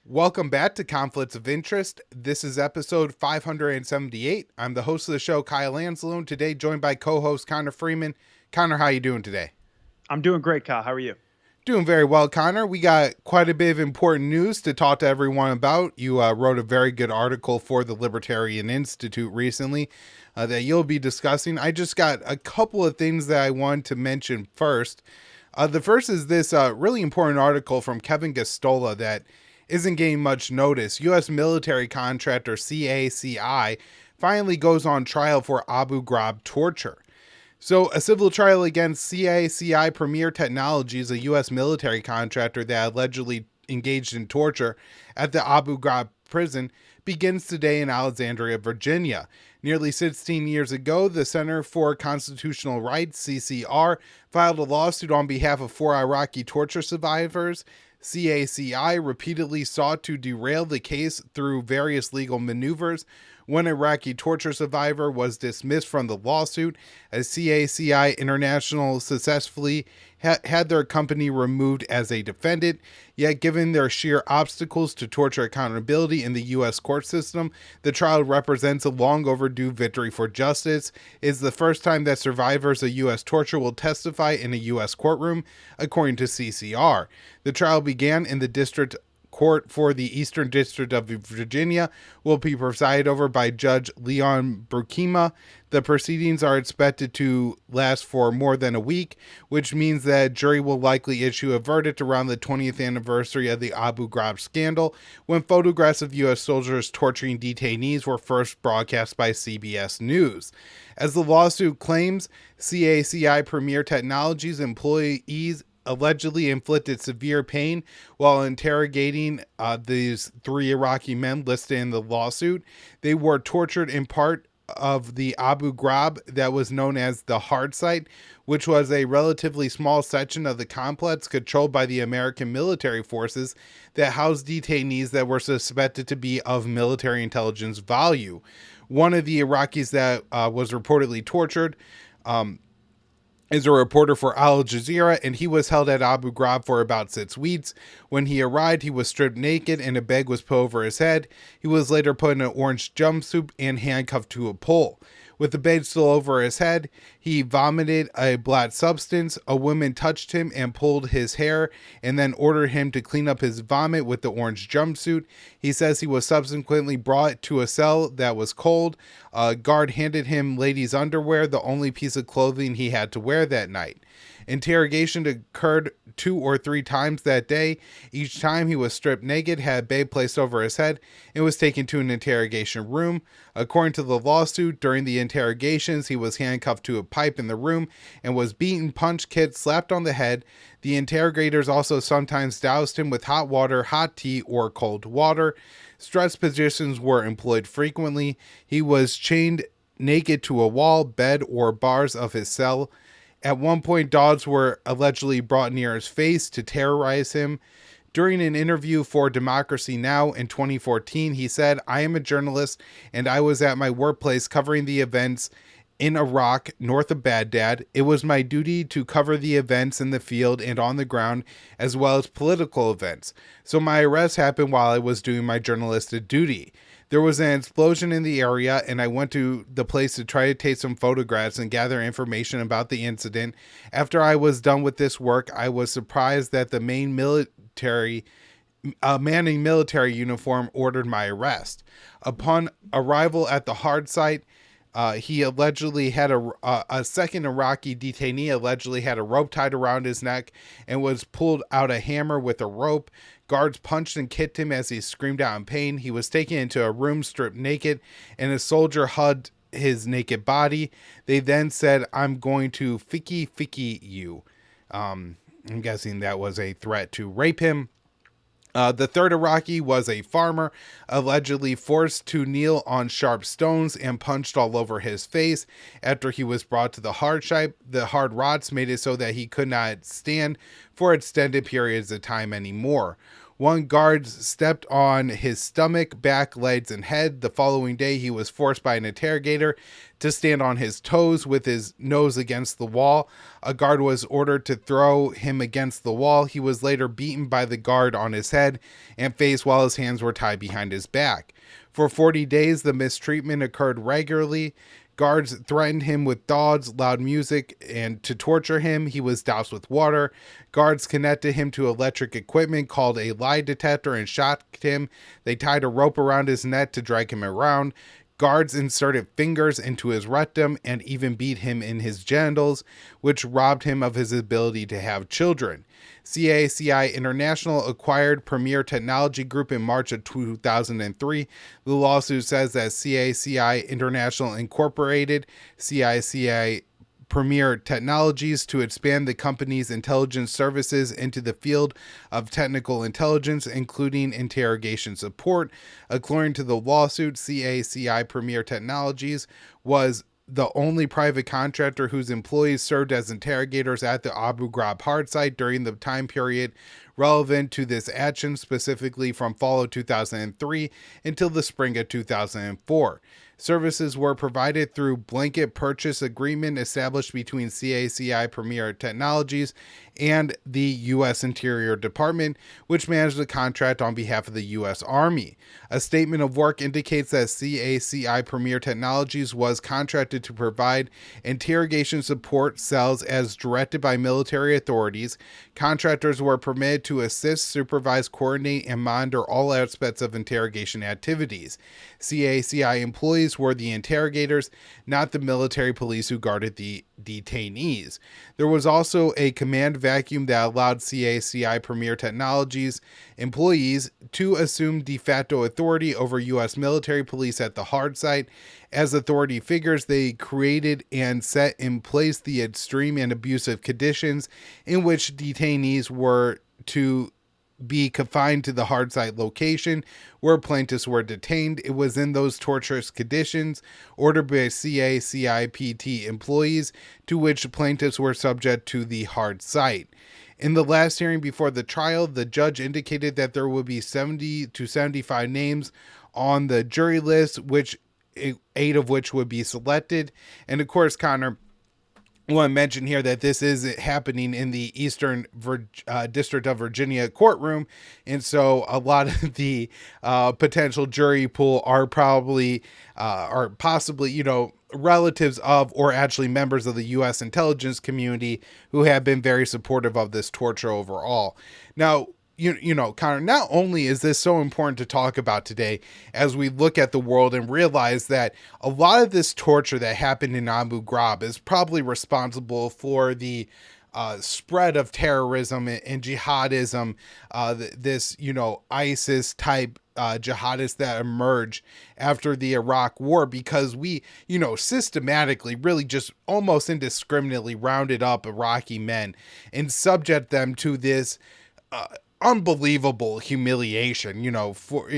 Welcome back to Conflicts of Interest. This is episode 578. I'm the host of the show, Kyle Anzalone, today joined by co-host Connor Freeman. Connor, how are you doing today? I'm doing great, Kyle. How are you? Doing very well, Connor. We got quite a bit of important news to talk to everyone about. You wrote a very good article for the Libertarian Institute recently that you'll be discussing. I just got a couple of things that I want to mention first. The first is this really important article from Kevin Gosztola that isn't getting much notice. U.S. military contractor CACI finally goes on trial for Abu Ghraib torture. So, a civil trial against CACI Premier Technologies, a U.S. military contractor that allegedly engaged in torture at the Abu Ghraib prison, begins today in Alexandria, Virginia. Nearly 16 years ago, the Center for Constitutional Rights, CCR, filed a lawsuit on behalf of 4 Iraqi torture survivors. CACI repeatedly sought to derail the case through various legal maneuvers. One Iraqi torture survivor was dismissed from the lawsuit as CACI International successfully had their company removed as a defendant. Yet, given their sheer obstacles to torture accountability in the U.S. court system, the trial represents a long overdue victory for justice. It's the first time that survivors of U.S. torture will testify in a U.S. courtroom, according to CCR. The trial began in the District Court for the Eastern District of Virginia, will be presided over by Judge Leon Brukima. The proceedings are expected to last for more than a week, which means that a jury will likely issue a verdict around the 20th anniversary of the Abu Ghraib scandal, when photographs of U.S. soldiers torturing detainees were first broadcast by CBS News. As the lawsuit claims, CACI Premier Technologies employees allegedly inflicted severe pain while interrogating these 3 Iraqi men listed in the lawsuit. They were tortured in part of the Abu Ghraib that was known as the hard site, which was a relatively small section of the complex controlled by the American military forces that housed detainees that were suspected to be of military intelligence value. One of the Iraqis that was reportedly tortured is a reporter for Al Jazeera, and he was held at Abu Ghraib for about 6 weeks. When he arrived, he was stripped naked and a bag was put over his head. He was later put in an orange jumpsuit and handcuffed to a pole. With the bag still over his head, he vomited a black substance. A woman touched him and pulled his hair and then ordered him to clean up his vomit with the orange jumpsuit. He says he was subsequently brought to a cell that was cold. A guard handed him ladies' underwear, the only piece of clothing he had to wear that night. Interrogation occurred 2 or 3 times that day. Each time he was stripped naked, had a bag placed over his head, and was taken to an interrogation room. According to the lawsuit, during the interrogations, he was handcuffed to a pipe in the room and was beaten, punched, kicked, slapped on the head. The interrogators also sometimes doused him with hot water, hot tea, or cold water. Stress positions were employed frequently. He was chained naked to a wall, bed, or bars of his cell. At one point, dogs were allegedly brought near his face to terrorize him. During an interview for Democracy Now! In 2014, he said, "I am a journalist and I was at my workplace covering the events in Iraq, north of Baghdad. It was my duty to cover the events in the field and on the ground, as well as political events. So my arrest happened while I was doing my journalistic duty. There was an explosion in the area, and I went to the place to try to take some photographs and gather information about the incident. After I was done with this work, I was surprised that the man in military uniform ordered my arrest. Upon arrival at the hard site, he allegedly had a second Iraqi detainee allegedly had a rope tied around his neck and was pulled out a hammer with a rope. Guards punched and kicked him as he screamed out in pain. He was taken into a room stripped naked, and a soldier hugged his naked body. They then said, 'I'm going to ficky you.'" I'm guessing that was a threat to rape him. The third Iraqi was a farmer, allegedly forced to kneel on sharp stones and punched all over his face. After he was brought to the hard site, the hard rods made it so that he could not stand for extended periods of time anymore. One guard stepped on his stomach, back, legs, and head. The following day, he was forced by an interrogator to stand on his toes with his nose against the wall. A guard was ordered to throw him against the wall. He was later beaten by the guard on his head and face while his hands were tied behind his back. For 40 days, the mistreatment occurred regularly. Guards threatened him with dogs, loud music, and to torture him. He was doused with water. Guards connected him to electric equipment called a lie detector and shocked him. They tied a rope around his neck to drag him around. Guards inserted fingers into his rectum and even beat him in his genitals, which robbed him of his ability to have children. CACI International acquired Premier Technology Group in March of 2003. The lawsuit says that CACI International incorporated CACI Premier Technologies to expand the company's intelligence services into the field of technical intelligence, including interrogation support. According to the lawsuit, CACI Premier Technologies was the only private contractor whose employees served as interrogators at the Abu Ghraib hard site during the time period relevant to this action, specifically from fall of 2003 until the spring of 2004. Services were provided through blanket purchase agreement established between CACI Premier Technologies and the U.S. Interior Department, which managed the contract on behalf of the U.S. Army. A statement of work indicates that CACI Premier Technologies was contracted to provide interrogation support cells as directed by military authorities. Contractors were permitted to assist, supervise, coordinate, and monitor all aspects of interrogation activities. CACI employees were the interrogators, not the military police who guarded the detainees. There was also a command vacuum that allowed CACI Premier Technologies employees to assume de facto authority over U.S. military police at the hard site. As authority figures, they created and set in place the extreme and abusive conditions in which detainees were to be confined to the hard site location where plaintiffs were detained. It was in those torturous conditions ordered by CACIPT employees to which plaintiffs were subject to the hard site. In the last hearing before the trial, the judge indicated that there would be 70 to 75 names on the jury list, which 8 of which would be selected. And of course, Connor, I want to mention here that this is happening in the Eastern District of Virginia courtroom. And so a lot of the potential jury pool are probably, are possibly, relatives of or actually members of the U.S. intelligence community who have been very supportive of this torture overall. Now, Connor, not only is this so important to talk about today as we look at the world and realize that a lot of this torture that happened in Abu Ghraib is probably responsible for the spread of terrorism and jihadism, this, ISIS type jihadists that emerge after the Iraq war, because we, systematically, really just almost indiscriminately rounded up Iraqi men and subject them to this unbelievable humiliation. For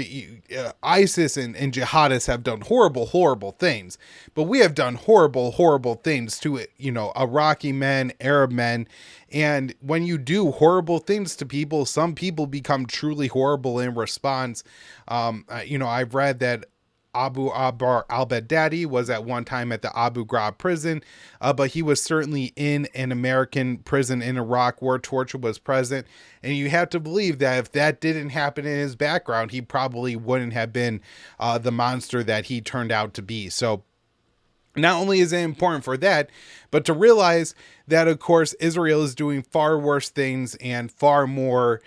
ISIS and jihadists have done horrible things, but we have done horrible things to Iraqi men, Arab men. And when you do horrible things to people, some people become truly horrible in response. I've read that Abu Abar al-Baghdadi was at one time at the Abu Ghraib prison, but he was certainly in an American prison in Iraq where torture was present. And you have to believe that if that didn't happen in his background, he probably wouldn't have been the monster that he turned out to be. So not only is it important for that, but to realize that, of course, Israel is doing far worse things and far more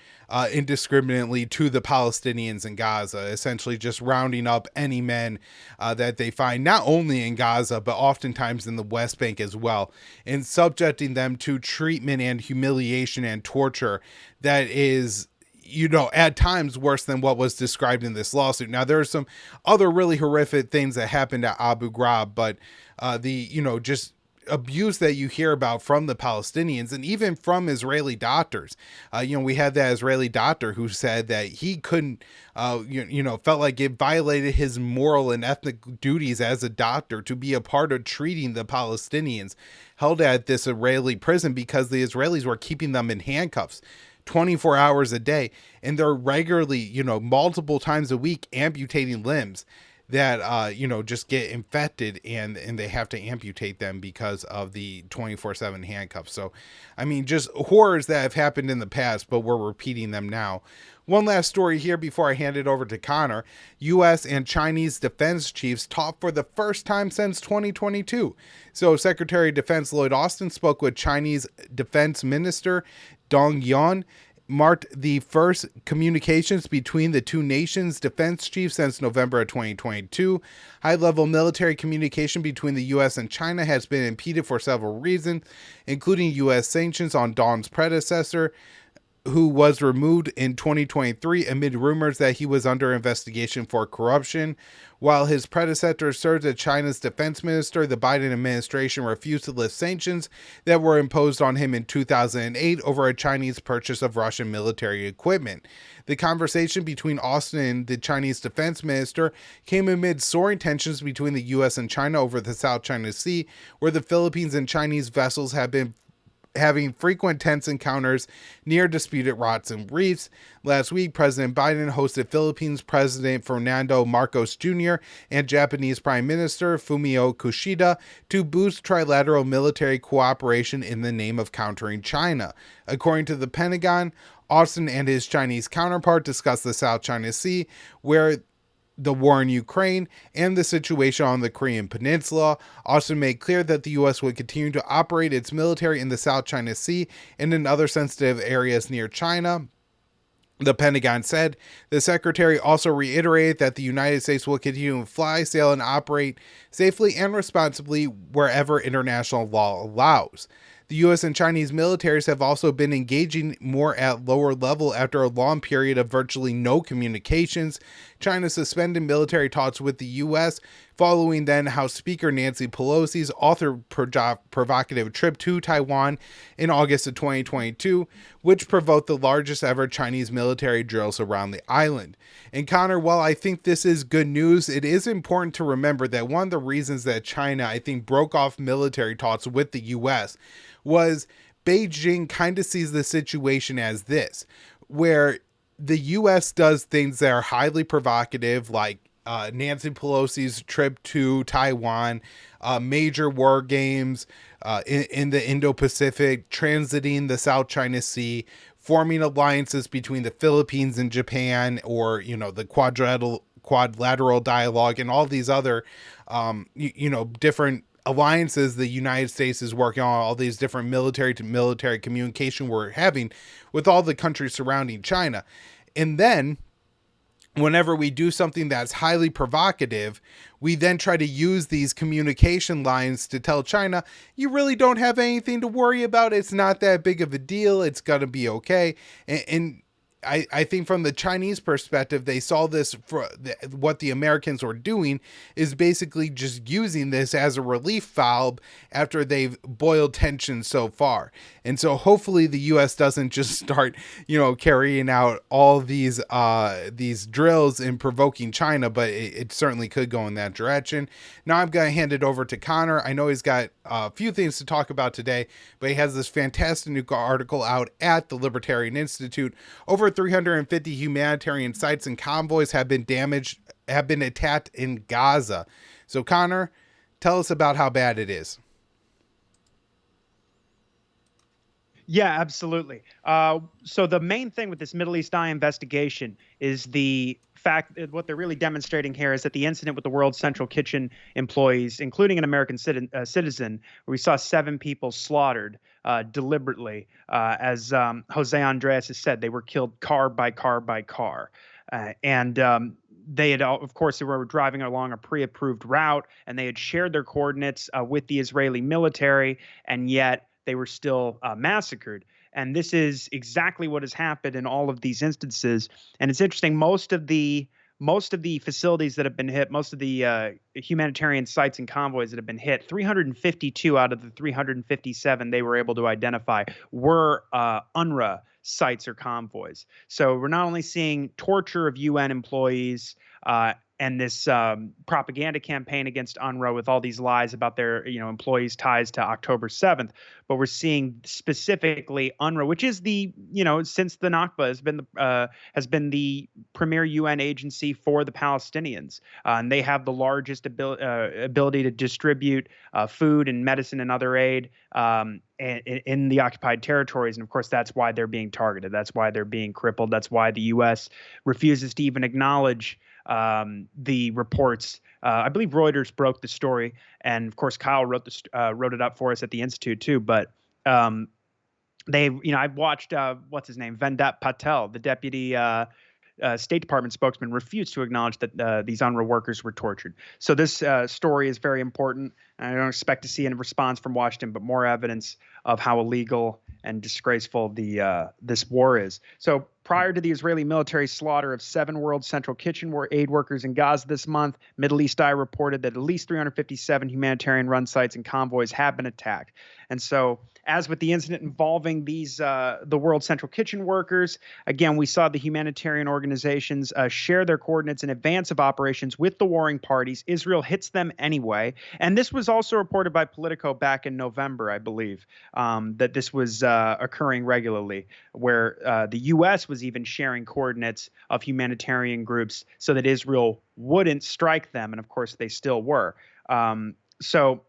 indiscriminately to the Palestinians in Gaza, essentially just rounding up any men that they find, not only in Gaza, but oftentimes in the West Bank as well, and subjecting them to treatment and humiliation and torture that is, at times worse than what was described in this lawsuit. Now, there are some other really horrific things that happened at Abu Ghraib, but just abuse that you hear about from the Palestinians and even from Israeli doctors. We had that Israeli doctor who said that he couldn't, felt like it violated his moral and ethnic duties as a doctor to be a part of treating the Palestinians held at this Israeli prison because the Israelis were keeping them in handcuffs, 24 hours a day, and they're regularly, multiple times a week amputating limbs that just get infected, and they have to amputate them because of the 24/7 handcuffs. So I mean, just horrors that have happened in the past, but we're repeating them now. One last story here before I hand it over to Connor. U.S. and Chinese defense chiefs talked for the first time since 2022. So Secretary of Defense Lloyd Austin spoke with Chinese Defense Minister Dong Yuan, marked the first communications between the two nations' defense chiefs since November of 2022. High-level military communication between the U.S. and China has been impeded for several reasons, including U.S. sanctions on Dong's predecessor, who was removed in 2023 amid rumors that he was under investigation for corruption. While his predecessor served as China's defense minister, the Biden administration refused to lift sanctions that were imposed on him in 2008 over a Chinese purchase of Russian military equipment. The conversation between Austin and the Chinese defense minister came amid soaring tensions between the U.S. and China over the South China Sea, where the Philippines and Chinese vessels have been having frequent tense encounters near disputed routes and reefs. Last week, President Biden hosted Philippines President Fernando Marcos Jr. and Japanese Prime Minister Fumio Kishida to boost trilateral military cooperation in the name of countering China. According to the Pentagon, Austin and his Chinese counterpart discussed the South China Sea, where the war in Ukraine, and the situation on the Korean Peninsula. Austin made clear that the U.S. would continue to operate its military in the South China Sea and in other sensitive areas near China. The Pentagon said the secretary also reiterated that the United States will continue to fly, sail, and operate safely and responsibly wherever international law allows. The U.S. and Chinese militaries have also been engaging more at lower level after a long period of virtually no communications. China suspended military talks with the U.S. following then House Speaker Nancy Pelosi's provocative trip to Taiwan in August of 2022, which provoked the largest ever Chinese military drills around the island. And Connor, while I think this is good news, it is important to remember that one of the reasons that China, I think, broke off military talks with the U.S. was Beijing kind of sees the situation as this, where the U.S. does things that are highly provocative, like Nancy Pelosi's trip to Taiwan, major war games in the Indo-Pacific, transiting the South China Sea, forming alliances between the Philippines and Japan, or, the quadrilateral dialogue, and all these other, different alliances the United States is working on, all these different military to military communication we're having with all the countries surrounding China. And then whenever we do something that's highly provocative, we then try to use these communication lines to tell China, you really don't have anything to worry about. It's not that big of a deal. It's going to be okay. And I think from the Chinese perspective, they saw this for what the Americans were doing is basically just using this as a relief valve after they've boiled tensions so far. And so hopefully the U.S. doesn't just start, carrying out all these drills and provoking China, but it certainly could go in that direction. Now I'm going to hand it over to Connor. I know he's got a few things to talk about today, but he has this fantastic new article out at the Libertarian Institute. Over 350 humanitarian sites and convoys have been attacked in Gaza. So Connor, tell us about how bad it is. Yeah, absolutely. So the main thing with this Middle East Eye investigation is the fact that what they're really demonstrating here is that the incident with the World Central Kitchen employees, including an American citizen, where we saw 7 people slaughtered deliberately, as Jose Andres has said, they were killed car by car by car. They had, of course, they were driving along a pre-approved route, and they had shared their coordinates with the Israeli military, and yet they were still massacred. And this is exactly what has happened in all of these instances. And it's interesting, most of the facilities that have been hit, most of the humanitarian sites and convoys that have been hit, 352 out of the 357 they were able to identify were UNRWA sites or convoys. So we're not only seeing torture of UN employees and this propaganda campaign against UNRWA with all these lies about their employees' ties to October 7th. But we're seeing specifically UNRWA, which is the since the Nakba has been the premier UN agency for the Palestinians, and they have the largest ability to distribute food and medicine and other aid in the occupied territories. And of course, that's why they're being targeted. That's why they're being crippled. That's why the U.S. refuses to even acknowledge the reports. I believe Reuters broke the story, and of course Kyle wrote it up for us at the Institute too. But I've watched what's his name, Vendette Patel, the deputy State Department spokesman, refused to acknowledge that these UNRWA workers were tortured. So this story is very important. I don't expect to see a response from Washington, but more evidence of how illegal and disgraceful this war is. So prior to the Israeli military slaughter of 7 World Central Kitchen aid workers in Gaza this month, Middle East Eye reported that at least 357 humanitarian run sites and convoys have been attacked. And so, as with the incident involving the World Central Kitchen workers, again, we saw the humanitarian organizations share their coordinates in advance of operations with the warring parties. Israel hits them anyway. And this was also reported by Politico back in November, I believe, that this was occurring regularly, where the U.S. was even sharing coordinates of humanitarian groups so that Israel wouldn't strike them. And of course, they still were. So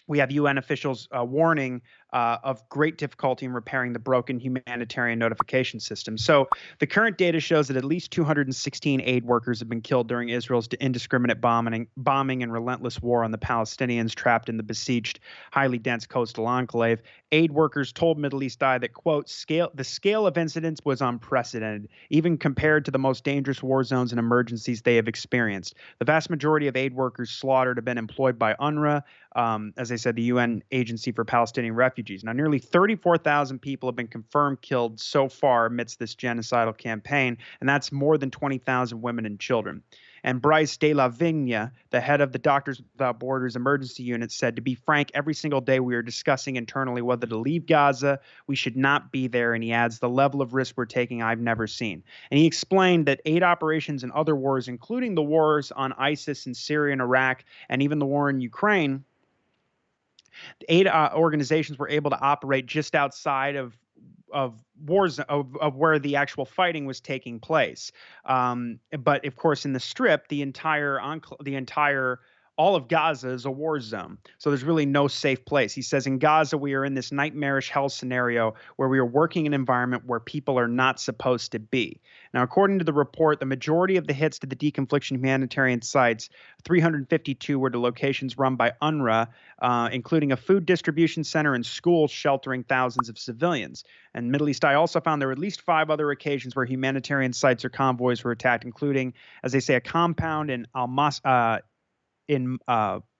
we have UN officials warning of great difficulty in repairing the broken humanitarian notification system. So the current data shows that at least 216 aid workers have been killed during Israel's indiscriminate bombing and relentless war on the Palestinians trapped in the besieged, highly dense coastal enclave. Aid workers told Middle East Eye that, quote, the scale of incidents was unprecedented, even compared to the most dangerous war zones and emergencies they have experienced. The vast majority of aid workers slaughtered have been employed by UNRWA, as I said, the UN Agency for Palestinian Refugees. Now, nearly 34,000 people have been confirmed killed so far amidst this genocidal campaign, and that's more than 20,000 women and children. And Bryce de la Vigne, the head of the Doctors Without Borders emergency unit, said, to be frank, every single day we are discussing internally whether to leave Gaza. We should not be there. And he adds, the level of risk we're taking I've never seen. And he explained that aid operations in other wars, including the wars on ISIS in Syria and Iraq, and even the war in Ukraine, aid organizations were able to operate just outside of wars of where the actual fighting was taking place. But of course, in the Strip, all of Gaza is a war zone. So there's really no safe place. He says, in Gaza, we are in this nightmarish hell scenario where we are working in an environment where people are not supposed to be. Now, according to the report, the majority of the hits to the deconfliction humanitarian sites, 352 were to locations run by UNRWA, including a food distribution center and schools sheltering thousands of civilians. And Middle East Eye also found there were at least 5 other occasions where humanitarian sites or convoys were attacked, including, as they say, a compound in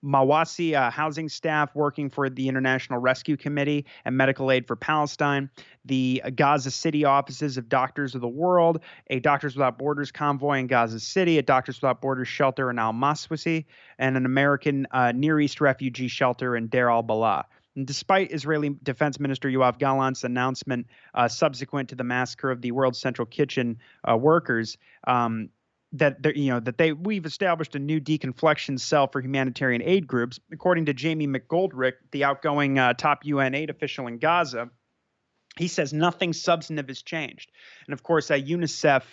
Mawasi, housing staff working for the International Rescue Committee and Medical Aid for Palestine, the Gaza City offices of Doctors of the World, a Doctors Without Borders convoy in Gaza City, a Doctors Without Borders shelter in Al-Maswasi, and an American Near East refugee shelter in Deir al-Balah. And despite Israeli Defense Minister Yoav Gallant's announcement subsequent to the massacre of the World Central Kitchen workers, we've established a new deconfliction cell for humanitarian aid groups. According to Jamie McGoldrick, the outgoing top UN aid official in Gaza, he says nothing substantive has changed. And of course, a UNICEF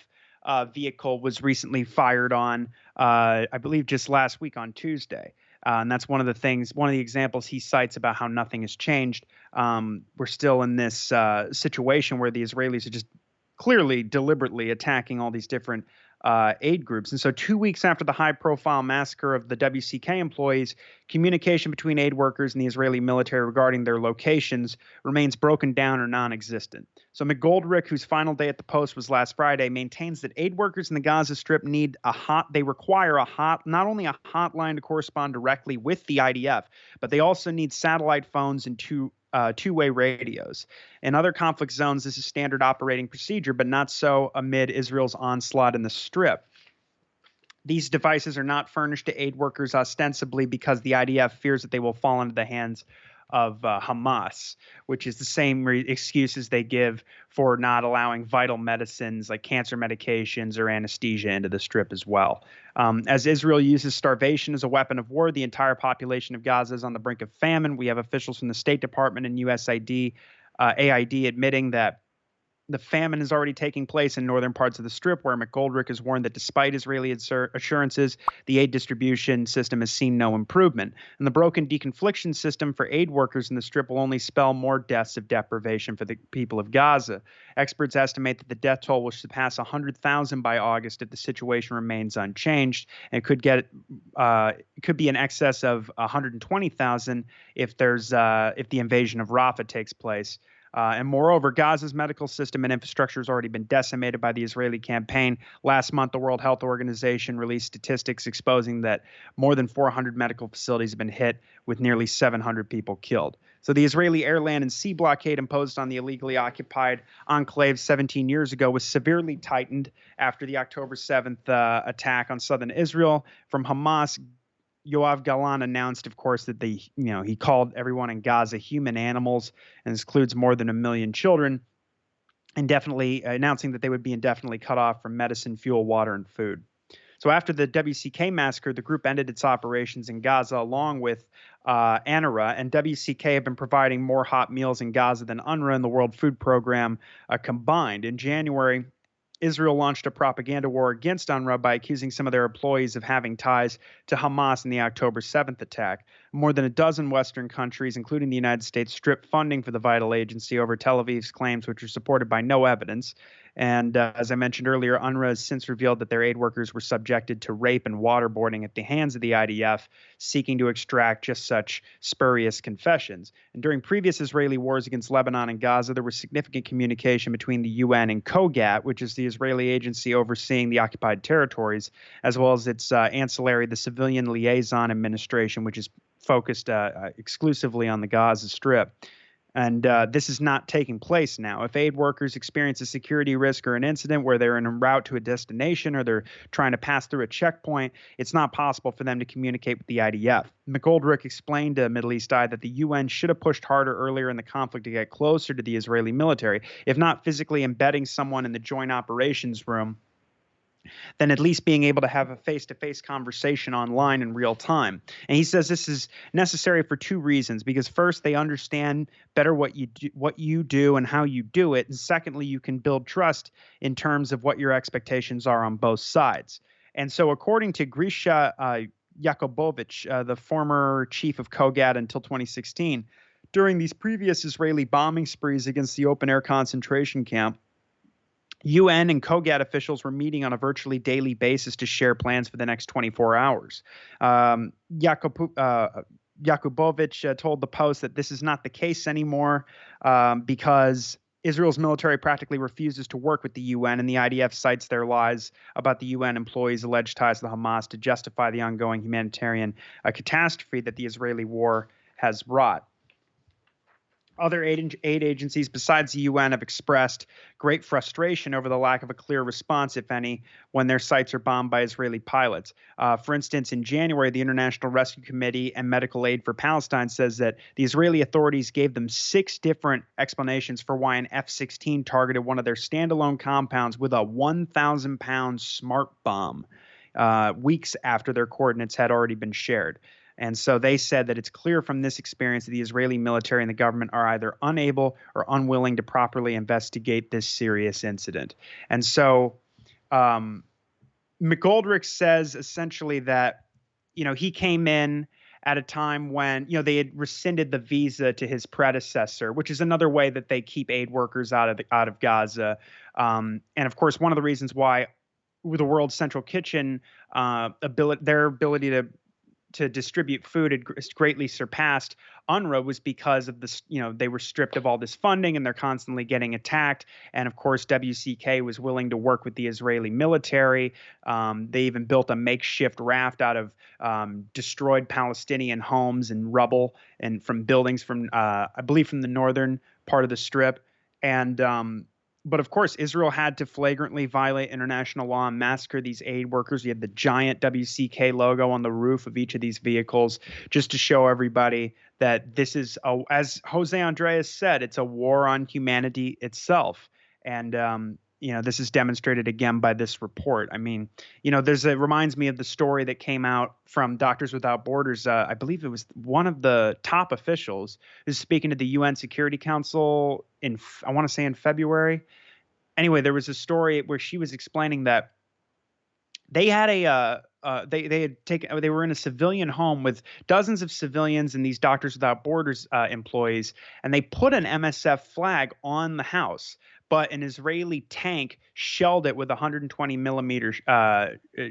vehicle was recently fired on, I believe just last week on Tuesday. And that's one of the examples he cites about how nothing has changed. We're still in this situation where the Israelis are just clearly deliberately attacking all these different aid groups. And so 2 weeks after the high-profile massacre of the WCK employees, communication between aid workers and the Israeli military regarding their locations remains broken down or non-existent. So McGoldrick, whose final day at the post was last Friday, maintains that aid workers in the Gaza Strip require not only a hotline to correspond directly with the IDF, but they also need satellite phones and two-way radios. In other conflict zones, this is standard operating procedure, but not so amid Israel's onslaught in the Strip. These devices are not furnished to aid workers ostensibly because the IDF fears that they will fall into the hands of Hamas, which is the same excuses they give for not allowing vital medicines like cancer medications or anesthesia into the Strip as well. As Israel uses starvation as a weapon of war, the entire population of Gaza is on the brink of famine. We have officials from the State Department and USAID, AID admitting that the famine is already taking place in northern parts of the Strip, where McGoldrick has warned that despite Israeli assurances, the aid distribution system has seen no improvement. And the broken deconfliction system for aid workers in the Strip will only spell more deaths of deprivation for the people of Gaza. Experts estimate that the death toll will surpass 100,000 by August if the situation remains unchanged, and it could be in excess of 120,000 if the invasion of Rafah takes place. And moreover, Gaza's medical system and infrastructure has already been decimated by the Israeli campaign. Last month, the World Health Organization released statistics exposing that more than 400 medical facilities have been hit, with nearly 700 people killed. So the Israeli air, land, and sea blockade imposed on the illegally occupied enclave 17 years ago was severely tightened after the October 7th attack on southern Israel from Hamas. Yoav Galan announced, of course, that he called everyone in Gaza human animals, and includes more than 1 million children, indefinitely announcing that they would be indefinitely cut off from medicine, fuel, water, and food. So after the WCK massacre, the group ended its operations in Gaza along with ANRA, and WCK have been providing more hot meals in Gaza than UNRWA and the World Food Program combined. In January, Israel launched a propaganda war against UNRWA by accusing some of their employees of having ties to Hamas in the October 7th attack. More than a dozen Western countries, including the United States, stripped funding for the vital agency over Tel Aviv's claims, which are supported by no evidence. And as I mentioned earlier, UNRWA has since revealed that their aid workers were subjected to rape and waterboarding at the hands of the IDF, seeking to extract just such spurious confessions. And during previous Israeli wars against Lebanon and Gaza, there was significant communication between the UN and COGAT, which is the Israeli agency overseeing the occupied territories, as well as its ancillary, the Civilian Liaison Administration, which is focused exclusively on the Gaza Strip. And this is not taking place now. If aid workers experience a security risk or an incident where they're en route to a destination or they're trying to pass through a checkpoint, it's not possible for them to communicate with the IDF. McGoldrick explained to Middle East Eye that the UN should have pushed harder earlier in the conflict to get closer to the Israeli military, if not physically embedding someone in the joint operations room, than at least being able to have a face-to-face conversation online in real time. And he says this is necessary for two reasons, because first, they understand better what you do and how you do it. And secondly, you can build trust in terms of what your expectations are on both sides. And so according to Grisha Yakubovich, the former chief of COGAT until 2016, during these previous Israeli bombing sprees against the open-air concentration camp, UN and COGAT officials were meeting on a virtually daily basis to share plans for the next 24 hours. Yakubovich told the Post that this is not the case anymore because Israel's military practically refuses to work with the UN, and the IDF cites their lies about the UN employees' alleged ties to Hamas to justify the ongoing humanitarian catastrophe that the Israeli war has wrought. Other aid agencies besides the UN have expressed great frustration over the lack of a clear response, if any, when their sites are bombed by Israeli pilots. For instance, in January, the International Rescue Committee and Medical Aid for Palestine says that the Israeli authorities gave them 6 different explanations for why an F-16 targeted one of their standalone compounds with a 1,000-pound smart bomb weeks after their coordinates had already been shared. And so they said that it's clear from this experience that the Israeli military and the government are either unable or unwilling to properly investigate this serious incident. And so McGoldrick says essentially that, he came in at a time when, they had rescinded the visa to his predecessor, which is another way that they keep aid workers out of Gaza. And of course, one of the reasons why the World Central Kitchen their ability to distribute food had greatly surpassed UNRWA was because of this, they were stripped of all this funding and they're constantly getting attacked. And of course, WCK was willing to work with the Israeli military. They even built a makeshift raft out of destroyed Palestinian homes and rubble and from buildings from, I believe, from the northern part of the Strip. And But of course, Israel had to flagrantly violate international law and massacre these aid workers. You had the giant WCK logo on the roof of each of these vehicles just to show everybody that this is, as Jose Andreas said, it's a war on humanity itself. And, this is demonstrated again by this report. I mean, it reminds me of the story that came out from Doctors Without Borders. I believe it was one of the top officials who's speaking to the UN Security Council I want to say in February. Anyway, there was a story where she was explaining that they had they were in a civilian home with dozens of civilians and these Doctors Without Borders employees, and they put an MSF flag on the house, but an Israeli tank shelled it with a 120 millimeter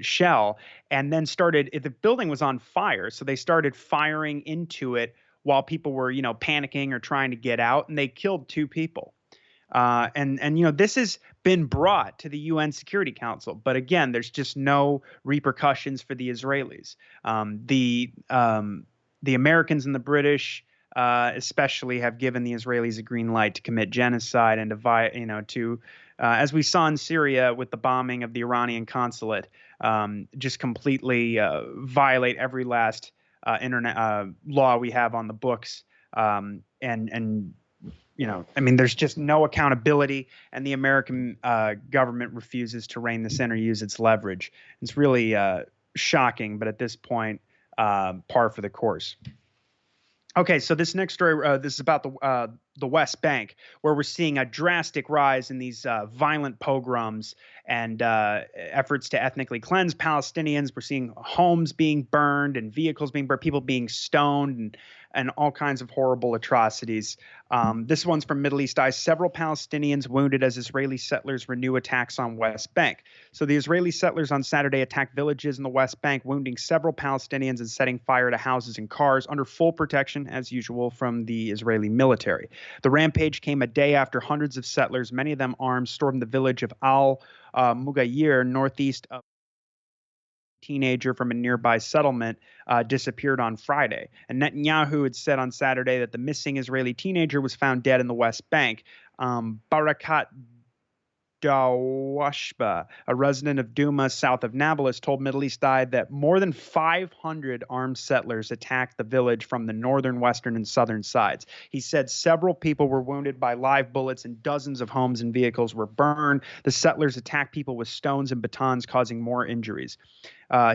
shell, and then the building was on fire, so they started firing into it while people were panicking or trying to get out, and they killed 2 people. This has been brought to the UN Security Council, but again, there's just no repercussions for the Israelis. The Americans and the British, especially, have given the Israelis a green light to commit genocide and as we saw in Syria with the bombing of the Iranian consulate, just completely violate every last internet law we have on the books, there's just no accountability, and the American government refuses to rein this in or use its leverage. It's really shocking, but at this point, par for the course. Okay, so this next story, this is about the West Bank, where we're seeing a drastic rise in these violent pogroms and efforts to ethnically cleanse Palestinians. We're seeing homes being burned and vehicles being burned, people being stoned, and all kinds of horrible atrocities. This one's from Middle East Eye. Several Palestinians wounded as Israeli settlers renew attacks on West Bank. So the Israeli settlers on Saturday attacked villages in the West Bank, wounding several Palestinians and setting fire to houses and cars under full protection, as usual, from the Israeli military. The rampage came a day after hundreds of settlers, many of them armed, stormed the village of Al-Mughayir, northeast of teenager from a nearby settlement disappeared on Friday. And Netanyahu had said on Saturday that the missing Israeli teenager was found dead in the West Bank. Barakat Dawashba, a resident of Duma, south of Nablus, told Middle East Eye that more than 500 armed settlers attacked the village from the northern, western, and southern sides. He said several people were wounded by live bullets and dozens of homes and vehicles were burned. The settlers attacked people with stones and batons, causing more injuries.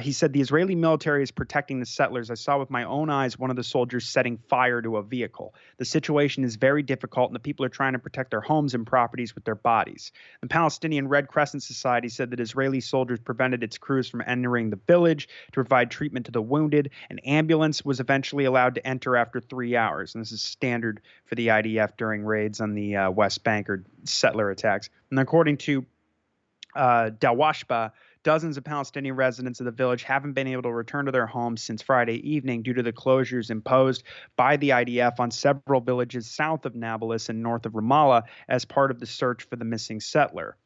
He said the Israeli military is protecting the settlers. I saw with my own eyes one of the soldiers setting fire to a vehicle. The situation is very difficult, and the people are trying to protect their homes and properties with their bodies. The Palestinian Red Crescent Society said that Israeli soldiers prevented its crews from entering the village to provide treatment to the wounded. An ambulance was eventually allowed to enter after 3 hours, and this is standard for the IDF during raids on the West Bank or settler attacks. And according to Dawashba, dozens of Palestinian residents of the village haven't been able to return to their homes since Friday evening due to the closures imposed by the IDF on several villages south of Nablus and north of Ramallah as part of the search for the missing settler.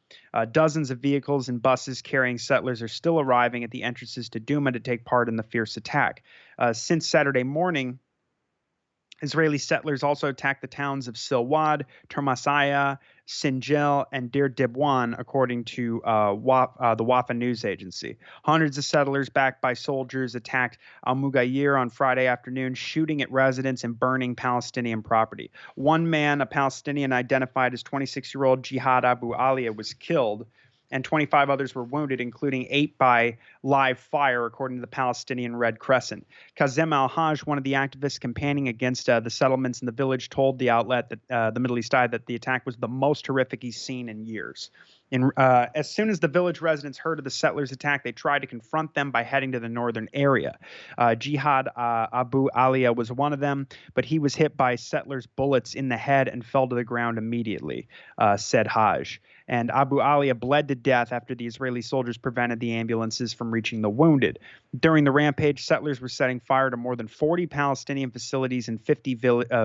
Dozens of vehicles and buses carrying settlers are still arriving at the entrances to Duma to take part in the fierce attack. Since Saturday morning, Israeli settlers also attacked the towns of Silwad, Termasaya, Sinjil, and Deir Dibwan, according to the Wafa news agency. Hundreds of settlers backed by soldiers attacked Al-Mughayir on Friday afternoon, shooting at residents and burning Palestinian property. One man, a Palestinian identified as 26-year-old Jihad Abu Alia, was killed, and 25 others were wounded, including 8 by live fire, according to the Palestinian Red Crescent. Kazem al-Hajj, one of the activists campaigning against the settlements in the village, told the outlet that the Middle East Eye that the attack was the most horrific he's seen in years. As soon as the village residents heard of the settlers' attack, they tried to confront them by heading to the northern area. Jihad Abu Alia was one of them, but he was hit by settlers' bullets in the head and fell to the ground immediately, said Hajj. And Abu Alia bled to death after the Israeli soldiers prevented the ambulances from reaching the wounded. During the rampage, settlers were setting fire to more than 40 Palestinian facilities and 50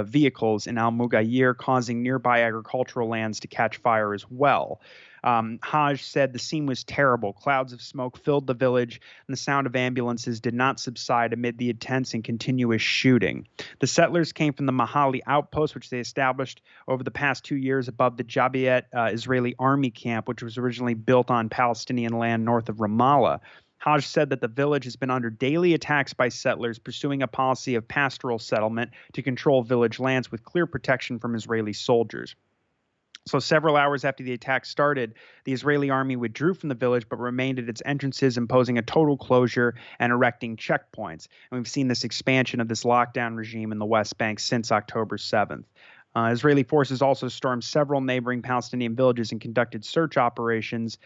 vehicles in Al-Mughayir, causing nearby agricultural lands to catch fire as well. Haj said the scene was terrible. Clouds of smoke filled the village, and the sound of ambulances did not subside amid the intense and continuous shooting. The settlers came from the Mahali outpost, which they established over the past 2 years above the Jabiat Israeli army camp, which was originally built on Palestinian land north of Ramallah. Haj said that the village has been under daily attacks by settlers pursuing a policy of pastoral settlement to control village lands with clear protection from Israeli soldiers. So several hours after the attack started, the Israeli army withdrew from the village but remained at its entrances, imposing a total closure and erecting checkpoints. And we've seen this expansion of this lockdown regime in the West Bank since October 7th. Israeli forces also stormed several neighboring Palestinian villages and conducted search operations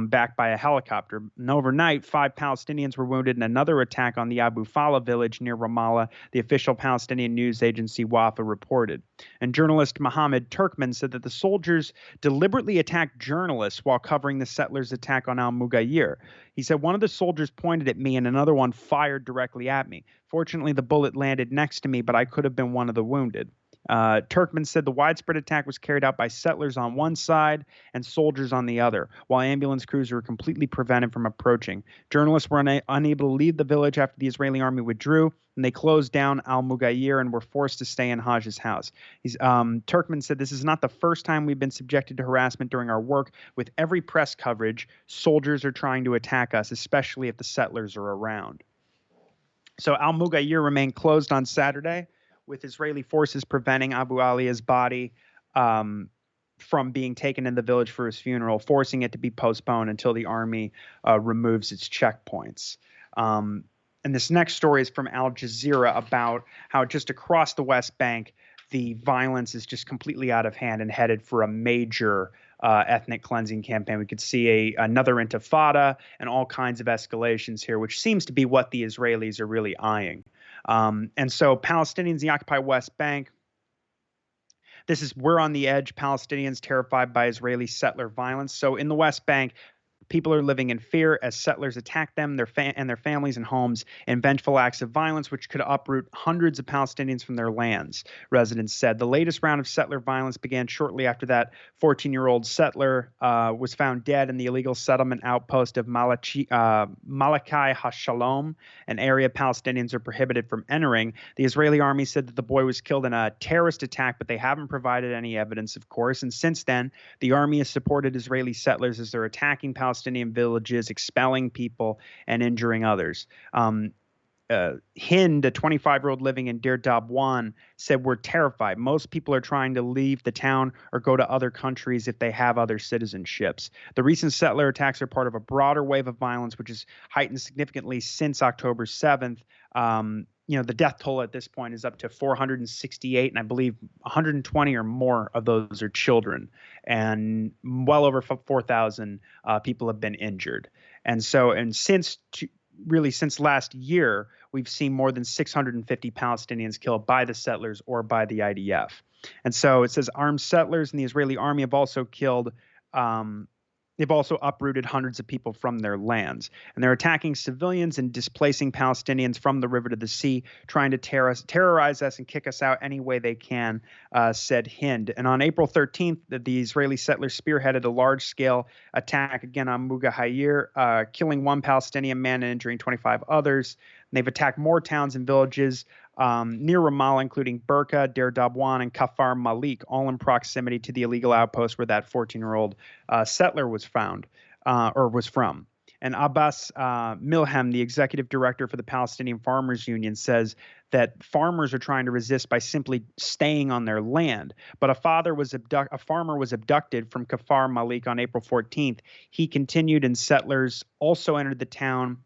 backed by a helicopter. And overnight, 5 Palestinians were wounded in another attack on the Abu Fala village near Ramallah, the official Palestinian news agency Wafa reported. And journalist Mohammed Turkman said that the soldiers deliberately attacked journalists while covering the settlers' attack on al-Mughayir. He said, one of the soldiers pointed at me and another one fired directly at me. Fortunately, the bullet landed next to me, but I could have been one of the wounded. Turkman said the widespread attack was carried out by settlers on one side and soldiers on the other, while ambulance crews were completely prevented from approaching. Journalists were unable to leave the village after the Israeli army withdrew, and they closed down al-Mughayir and were forced to stay in Haj's house. Turkman said, this is not the first time we've been subjected to harassment during our work. With every press coverage, soldiers are trying to attack us, especially if the settlers are around. So al-Mughayir remained closed on Saturday, with Israeli forces preventing Abu Alia's body from being taken in the village for his funeral, forcing it to be postponed until the army removes its checkpoints. And this next story is from Al Jazeera about how just across the West Bank, the violence is just completely out of hand and headed for a major ethnic cleansing campaign. We could see another intifada and all kinds of escalations here, which seems to be what the Israelis are really eyeing. And so Palestinians in the occupied West Bank, we're on the edge. Palestinians terrified by Israeli settler violence. So in the West Bank, people are living in fear as settlers attack them, and their families and homes in vengeful acts of violence, which could uproot hundreds of Palestinians from their lands, residents said. The latest round of settler violence began shortly after that 14-year-old settler was found dead in the illegal settlement outpost of Malachi HaShalom, an area Palestinians are prohibited from entering. The Israeli army said that the boy was killed in a terrorist attack, but they haven't provided any evidence, of course. And since then, the army has supported Israeli settlers as they're attacking Palestinian villages, expelling people, and injuring others. Hind, a 25-year-old living in Deir Dabwan, said, we're terrified. Most people are trying to leave the town or go to other countries if they have other citizenships. The recent settler attacks are part of a broader wave of violence, which has heightened significantly since October 7th. The death toll at this point is up to 468, and I believe 120 or more of those are children, and well over 4,000 people have been injured. And since last year, we've seen more than 650 Palestinians killed by the settlers or by the IDF. And so it says armed settlers and the Israeli army have also killed They've also uprooted hundreds of people from their lands, and they're attacking civilians and displacing Palestinians from the river to the sea, trying to terrorize us and kick us out any way they can, said Hind. And on April 13th, the Israeli settlers spearheaded a large-scale attack again on Mughayir, killing 1 Palestinian man and injuring 25 others. And they've attacked more towns and villages near Ramallah, including Burqa, Deir Dabwan, and Kafar Malik, all in proximity to the illegal outpost where that 14-year-old settler was found or was from. And Abbas Milham, the executive director for the Palestinian Farmers Union, says that farmers are trying to resist by simply staying on their land. But a farmer was abducted from Kafar Malik on April 14th. He continued, and settlers also entered the town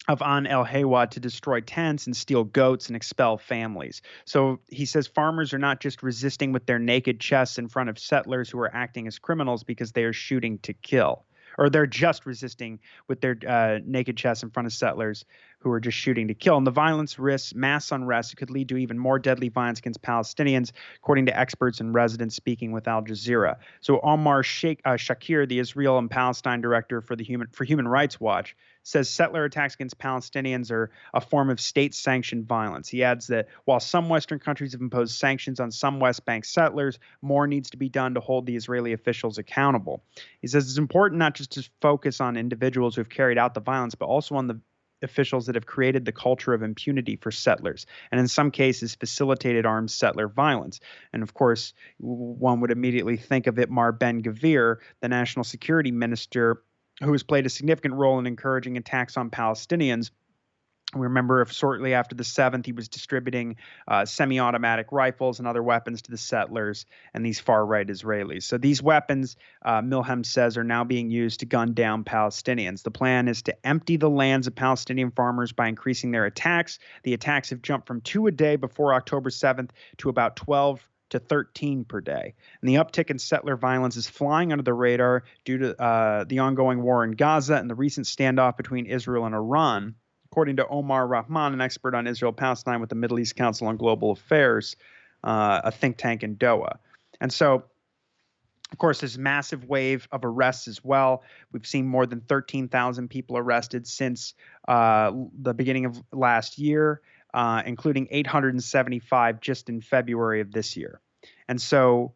of An El Haywa to destroy tents and steal goats and expel families. So he says farmers are not just resisting with their naked chests in front of settlers who are acting as criminals because they are shooting to kill, or they're just resisting with their naked chests in front of settlers who are just shooting to kill. And the violence risks mass unrest. It could lead to even more deadly violence against Palestinians, according to experts and residents speaking with Al Jazeera. So Omar Shakir, the Israel and Palestine director for Human Rights Watch, says settler attacks against Palestinians are a form of state-sanctioned violence. He adds that while some Western countries have imposed sanctions on some West Bank settlers, more needs to be done to hold the Israeli officials accountable. He says it's important not just to focus on individuals who have carried out the violence, but also on the officials that have created the culture of impunity for settlers, and in some cases facilitated armed settler violence. And of course, one would immediately think of Itamar Ben-Gvir, the national security minister, who has played a significant role in encouraging attacks on Palestinians. We remember if shortly after the 7th, he was distributing semi-automatic rifles and other weapons to the settlers and these far-right Israelis. So these weapons, Milham says, are now being used to gun down Palestinians. The plan is to empty the lands of Palestinian farmers by increasing their attacks. The attacks have jumped from 2 a day before October 7th to about 12 to 13 per day. And the uptick in settler violence is flying under the radar due to the ongoing war in Gaza and the recent standoff between Israel and Iran, according to Omar Rahman, an expert on Israel-Palestine with the Middle East Council on Global Affairs, a think tank in Doha. And so, of course, this massive wave of arrests as well. We've seen more than 13,000 people arrested since the beginning of last year, including 875 just in February of this year. And so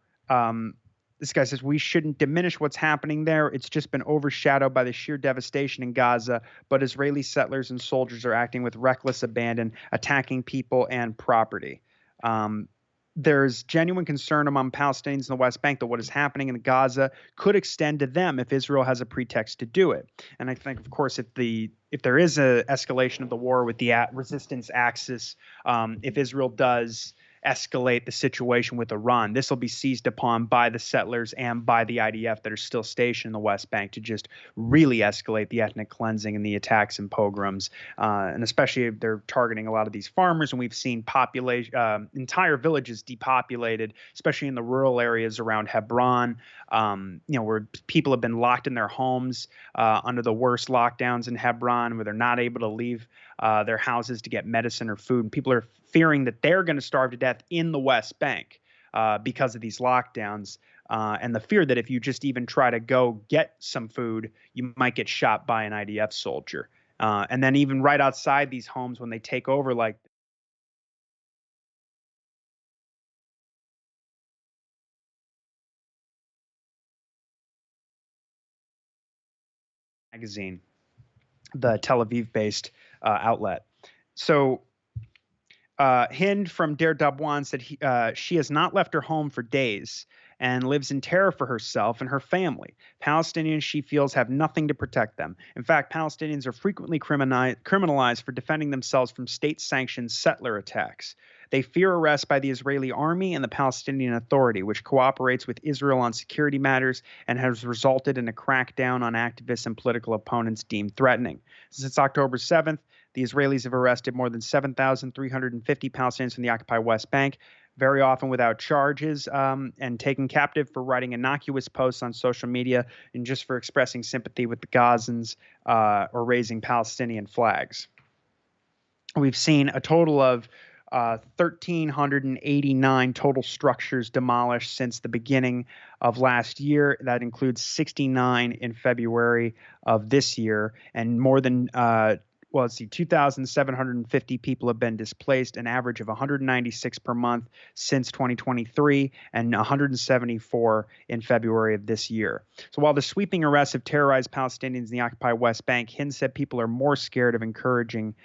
this guy says we shouldn't diminish what's happening there. It's just been overshadowed by the sheer devastation in Gaza, but Israeli settlers and soldiers are acting with reckless abandon, attacking people and property. There's genuine concern among Palestinians in the West Bank that what is happening in Gaza could extend to them if Israel has a pretext to do it. And I think, of course, if there is an escalation of the war with the resistance axis, if Israel does escalate the situation with Iran, this will be seized upon by the settlers and by the IDF that are still stationed in the West Bank to just really escalate the ethnic cleansing and the attacks and pogroms. And especially if they're targeting a lot of these farmers, and we've seen entire villages depopulated, especially in the rural areas around Hebron, where people have been locked in their homes under the worst lockdowns in Hebron, where they're not able to leave their houses to get medicine or food. And people are fearing that they're going to starve to death in the West Bank because of these lockdowns, and the fear that if you just even try to go get some food, you might get shot by an IDF soldier. And then even right outside these homes, when they take over, like magazine, the Tel Aviv-based outlet. So Hind from Der Dabwan said she has not left her home for days and lives in terror for herself and her family. Palestinians, she feels, have nothing to protect them. In fact, Palestinians are frequently criminalized for defending themselves from state-sanctioned settler attacks. They fear arrest by the Israeli army and the Palestinian Authority, which cooperates with Israel on security matters and has resulted in a crackdown on activists and political opponents deemed threatening. Since October 7th, the Israelis have arrested more than 7,350 Palestinians from the occupied West Bank, very often without charges, and taken captive for writing innocuous posts on social media and just for expressing sympathy with the Gazans or raising Palestinian flags. We've seen a total of 1,389 total structures demolished since the beginning of last year. That includes 69 in February of this year, and more than 2,750 people have been displaced, an average of 196 per month since 2023, and 174 in February of this year. So while the sweeping arrests have terrorized Palestinians in the occupied West Bank, Hind said people are more scared of encountering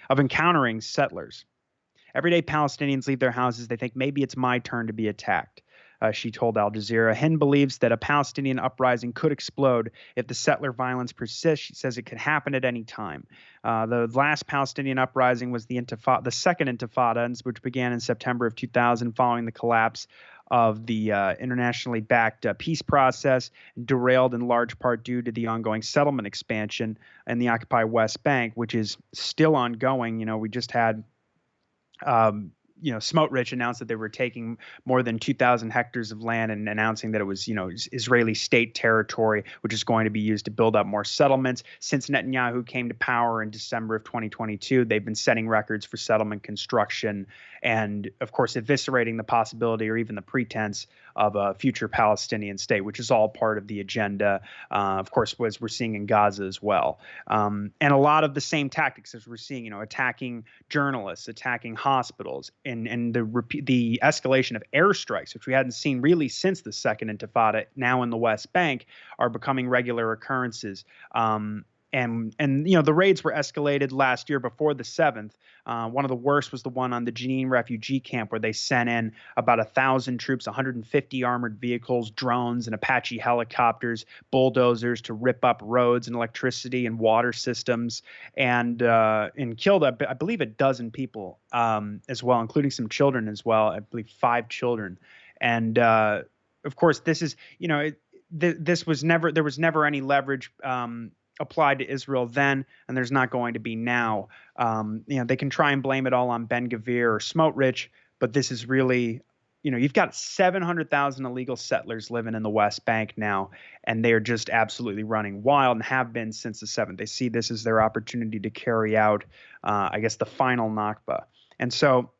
settlers. Every day Palestinians leave their houses, they think maybe it's my turn to be attacked. She told Al Jazeera. Hind believes that a Palestinian uprising could explode if the settler violence persists. She says it could happen at any time. The last Palestinian uprising was the second Intifada, which began in September of 2000 following the collapse of the internationally backed peace process, derailed in large part due to the ongoing settlement expansion in the occupied West Bank, which is still ongoing. We just had Smotrich announced that they were taking more than 2,000 hectares of land and announcing that it was, Israeli state territory, which is going to be used to build up more settlements. Since Netanyahu came to power in December of 2022, they've been setting records for settlement construction and, of course, eviscerating the possibility or even the pretense of a future Palestinian state, which is all part of the agenda, of course, as we're seeing in Gaza as well. And a lot of the same tactics as we're seeing, attacking journalists, attacking hospitals, and the escalation of airstrikes, which we hadn't seen really since the Second Intifada, now in the West Bank, are becoming regular occurrences. And the raids were escalated last year before the 7th. One of the worst was the one on the Jenin refugee camp, where they sent in about 1,000 troops, 150 armored vehicles, drones, and Apache helicopters, bulldozers to rip up roads and electricity and water systems, and killed, I believe, a dozen people as well, including some children as well. I believe 5 children. And of course, this is, there was never any leverage applied to Israel then, and there's not going to be now. They can try and blame it all on Ben-Gvir or Smotrich, but this is really, you've got 700,000 illegal settlers living in the West Bank now, and they are just absolutely running wild and have been since the 7th. They see this as their opportunity to carry out, I guess, the final Nakba. And so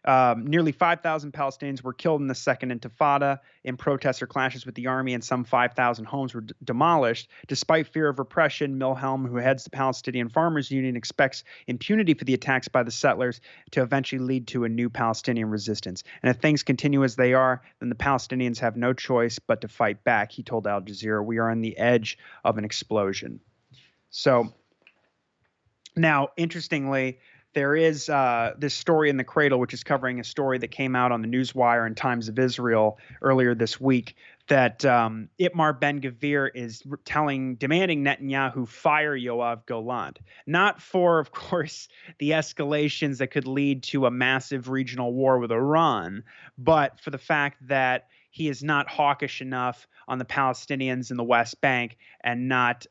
nearly 5,000 Palestinians were killed in the Second Intifada in protests or clashes with the army, and some 5,000 homes were demolished. Despite fear of repression, Milhelm, who heads the Palestinian Farmers Union, expects impunity for the attacks by the settlers to eventually lead to a new Palestinian resistance. And if things continue as they are, then the Palestinians have no choice but to fight back, he told Al Jazeera. We are on the edge of an explosion. So now, interestingly, there is this story in the Cradle, which is covering a story that came out on the Newswire and Times of Israel earlier this week, that Itamar Ben-Gvir is demanding Netanyahu fire Yoav Gallant, not for, of course, the escalations that could lead to a massive regional war with Iran, but for the fact that he is not hawkish enough on the Palestinians in the West Bank and not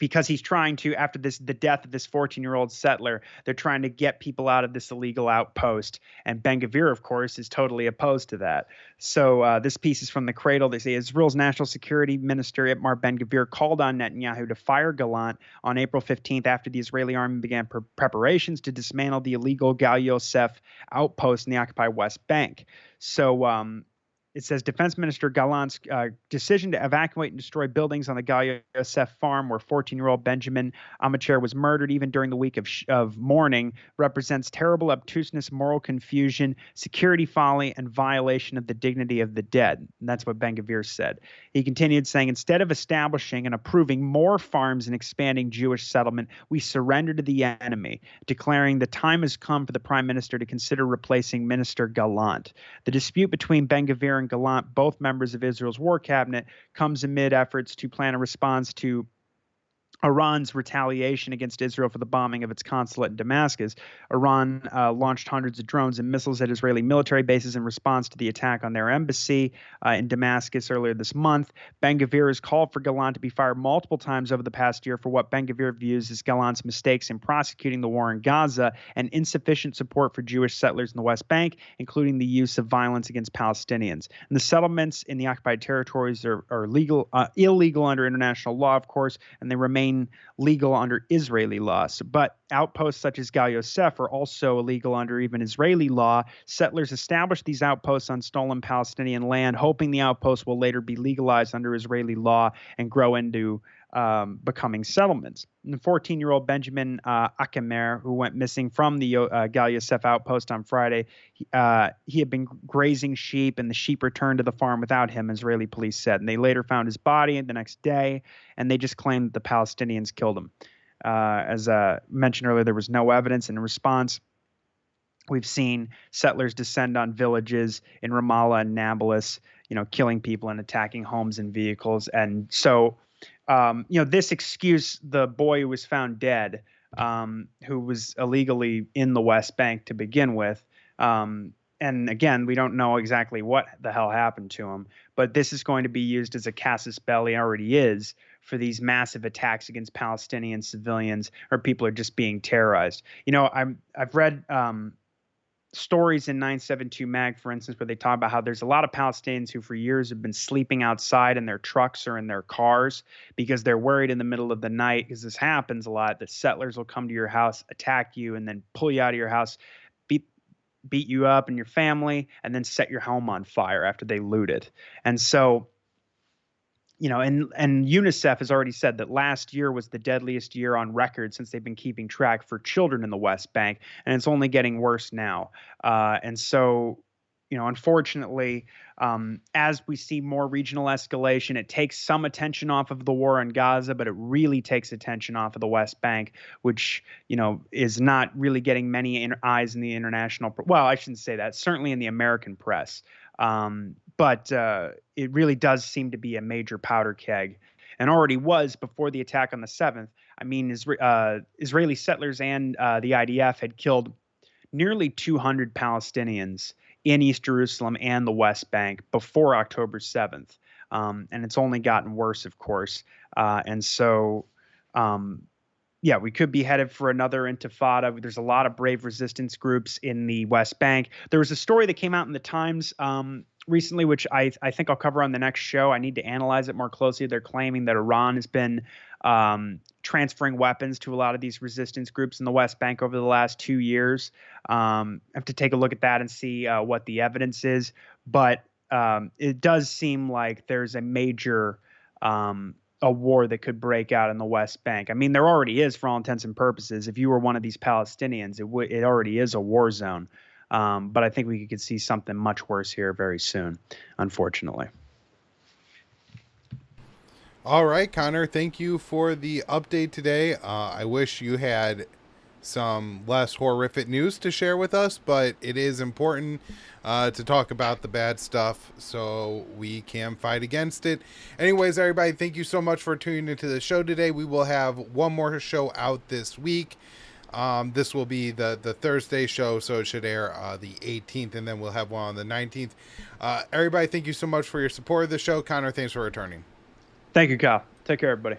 because he's trying to, after the death of this 14-year-old settler, they're trying to get people out of this illegal outpost. And Ben-Gvir, of course, is totally opposed to that. So this piece is from the Cradle. They say Israel's National Security Minister Itamar Ben-Gvir called on Netanyahu to fire Gallant on April 15th after the Israeli army began preparations to dismantle the illegal Gal Yosef outpost in the occupied West Bank. So it says Defense Minister Gallant's decision to evacuate and destroy buildings on the Gal Yosef farm where 14-year-old Benjamin Amacher was murdered even during the week of mourning represents terrible obtuseness, moral confusion, security folly, and violation of the dignity of the dead. And that's what Ben-Gvir said. He continued saying, instead of establishing and approving more farms and expanding Jewish settlement, we surrender to the enemy, declaring the time has come for the prime minister to consider replacing Minister Gallant. The dispute between Ben-Gvir and Gallant, both members of Israel's war cabinet, comes amid efforts to plan a response to Iran's retaliation against Israel for the bombing of its consulate in Damascus. Iran launched hundreds of drones and missiles at Israeli military bases in response to the attack on their embassy in Damascus earlier this month. Ben-Gvir has called for Gallant to be fired multiple times over the past year for what Ben-Gvir views as Gallant's mistakes in prosecuting the war in Gaza and insufficient support for Jewish settlers in the West Bank, including the use of violence against Palestinians. And the settlements in the occupied territories are illegal under international law, of course, and they remain legal under Israeli laws. But outposts such as Gal Yosef are also illegal under even Israeli law. Settlers established these outposts on stolen Palestinian land, hoping the outposts will later be legalized under Israeli law and grow into becoming settlements. And the 14-year-old Benjamin Akamer, who went missing from the Gal Yosef outpost on Friday, he had been grazing sheep, and the sheep returned to the farm without him, Israeli police said. And they later found his body the next day, and they just claimed that the Palestinians killed him. As mentioned earlier, there was no evidence. In response, we've seen settlers descend on villages in Ramallah and Nablus, killing people and attacking homes and vehicles. And so this excuse the boy who was found dead, who was illegally in the West Bank to begin with. And again, we don't know exactly what the hell happened to him, but this is going to be used as a casus belli, already is, for these massive attacks against Palestinian civilians, or people are just being terrorized. I've read stories in 972 Mag, for instance, where they talk about how there's a lot of Palestinians who for years have been sleeping outside in their trucks or in their cars because they're worried in the middle of the night, because this happens a lot, that settlers will come to your house, attack you, and then pull you out of your house, beat you up and your family, and then set your home on fire after they loot it. And so, and UNICEF has already said that last year was the deadliest year on record since they've been keeping track for children in the West Bank, and it's only getting worse now. And so, unfortunately, as we see more regional escalation, it takes some attention off of the war in Gaza, but it really takes attention off of the West Bank, which, is not really getting many eyes in the international. Well, I shouldn't say that. Certainly in the American press. But it really does seem to be a major powder keg, and already was before the attack on the 7th. I mean, Israeli settlers and the IDF had killed nearly 200 Palestinians in East Jerusalem and the West Bank before October 7th. And it's only gotten worse, of course. And so, yeah, we could be headed for another intifada. There's a lot of brave resistance groups in the West Bank. There was a story that came out in the Times recently, which I think I'll cover on the next show. I need to analyze it more closely. They're claiming that Iran has been transferring weapons to a lot of these resistance groups in the West Bank over the last 2 years. I have to take a look at that and see what the evidence is. But it does seem like there's a major a war that could break out in the West Bank. I mean, there already is, for all intents and purposes. If you were one of these Palestinians, it already is a war zone. But I think we could see something much worse here very soon, unfortunately. All right, Connor, thank you for the update today. I wish you had some less horrific news to share with us, but it is important to talk about the bad stuff so we can fight against it. Anyways, everybody, thank you so much for tuning into the show today. We will have one more show out this week. This will be the Thursday show, so it should air the 18th, and then we'll have one on the 19th. Everybody, thank you so much for your support of the show. Connor, thanks for returning. Thank you, Kyle. Take care, everybody.